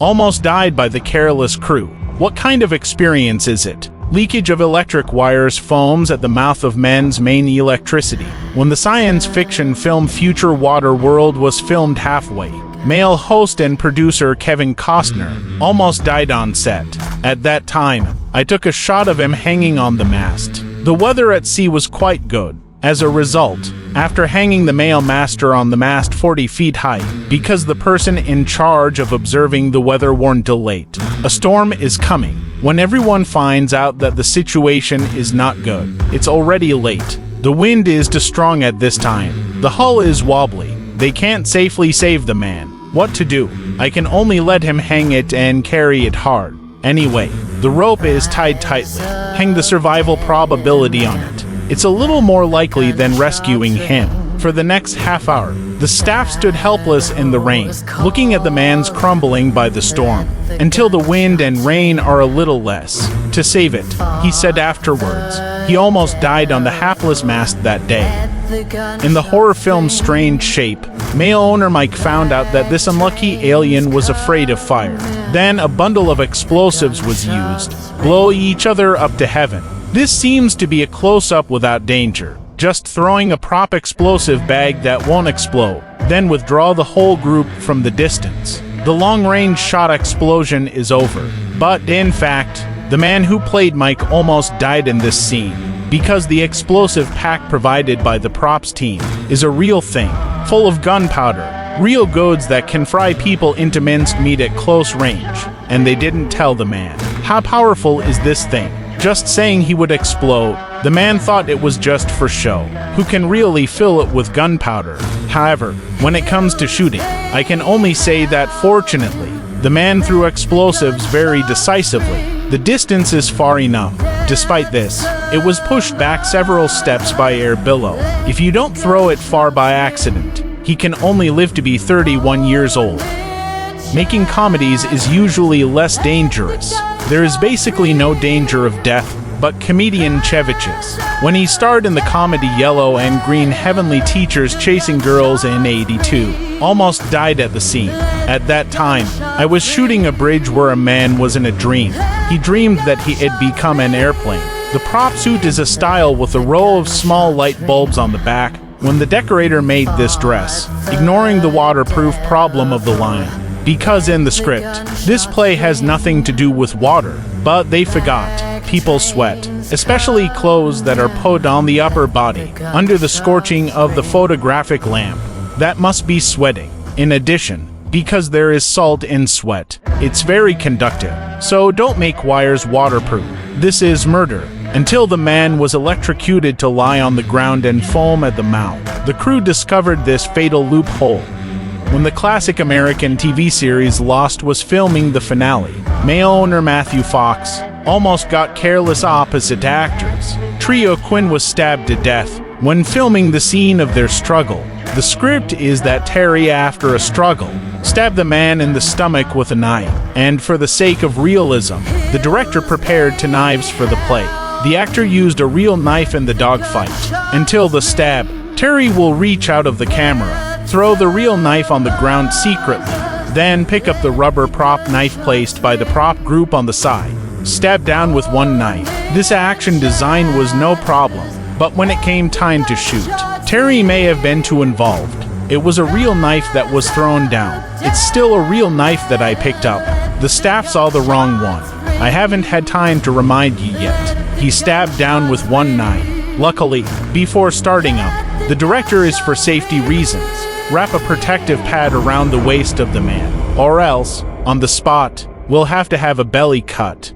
Almost died by the careless crew. What kind of experience is it? Leakage of electric wires foams at the mouth of men's main electricity. When the science fiction film Future Water World was filmed halfway, male host and producer Kevin Costner almost died on set. At that time, I took a shot of him hanging on the mast. The weather at sea was quite good. As a result, after hanging the male master on the mast 40 feet high, because the person in charge of observing the weather warned late, a storm is coming. When everyone finds out that the situation is not good, it's already late. The wind is too strong at this time. The hull is wobbly. They can't safely save the man. What to do? I can only let him hang it and carry it hard. Anyway, the rope is tied tightly. Hang the survival probability on it. It's a little more likely than rescuing him. For the next half hour, the staff stood helpless in the rain, looking at the man's crumbling by the storm, until the wind and rain are a little less. To save it, he said afterwards, he almost died on the hapless mast that day. In the horror film Strange Shape, male owner Mike found out that this unlucky alien was afraid of fire. Then a bundle of explosives was used, blow each other up to heaven. This seems to be a close-up without danger. Just throwing a prop explosive bag that won't explode, then withdraw the whole group from the distance. The long-range shot explosion is over. But, in fact, the man who played Mike almost died in this scene, because the explosive pack provided by the props team is a real thing, full of gunpowder, real goods that can fry people into minced meat at close range, and they didn't tell the man. How powerful is this thing? Just saying he would explode. The man thought it was just for show. Who can really fill it with gunpowder? However, when it comes to shooting, I can only say that fortunately, the man threw explosives very decisively. The distance is far enough. Despite this, it was pushed back several steps by air below. If you don't throw it far by accident, he can only live to be 31 years old. Making comedies is usually less dangerous. There is basically no danger of death, but comedian Chevich's, when he starred in the comedy Yellow and Green Heavenly Teachers Chasing Girls in '82, almost died at the scene. At that time, I was shooting a bridge where a man was in a dream. He dreamed that he had become an airplane. The prop suit is a style with a row of small light bulbs on the back. When the decorator made this dress, ignoring the waterproof problem of the line, because in the script, this play has nothing to do with water, but they forgot. People sweat, especially clothes that are put on the upper body, under the scorching of the photographic lamp. That must be sweating. In addition, because there is salt in sweat, it's very conductive, so don't make wires waterproof. This is murder. Until the man was electrocuted to lie on the ground and foam at the mouth, the crew discovered this fatal loophole. When the classic American TV series Lost was filming the finale, male owner Matthew Fox almost got careless opposite actors. Trio Quinn was stabbed to death when filming the scene of their struggle. The script is that Terry, after a struggle, stabbed the man in the stomach with a knife, and for the sake of realism, the director prepared two knives for the play. The actor used a real knife in the dogfight. Until the stab, Terry will reach out of the camera, throw the real knife on the ground secretly, then pick up the rubber prop knife placed by the prop group on the side, stab down with one knife. This action design was no problem, but when it came time to shoot, Terry may have been too involved. It was a real knife that was thrown down. It's still a real knife that I picked up. The staff saw the wrong one. I haven't had time to remind you yet. He stabbed down with one knife. Luckily, before starting up, the director is for safety reasons. Wrap a protective pad around the waist of the man, or else, on the spot, we'll have to have a belly cut.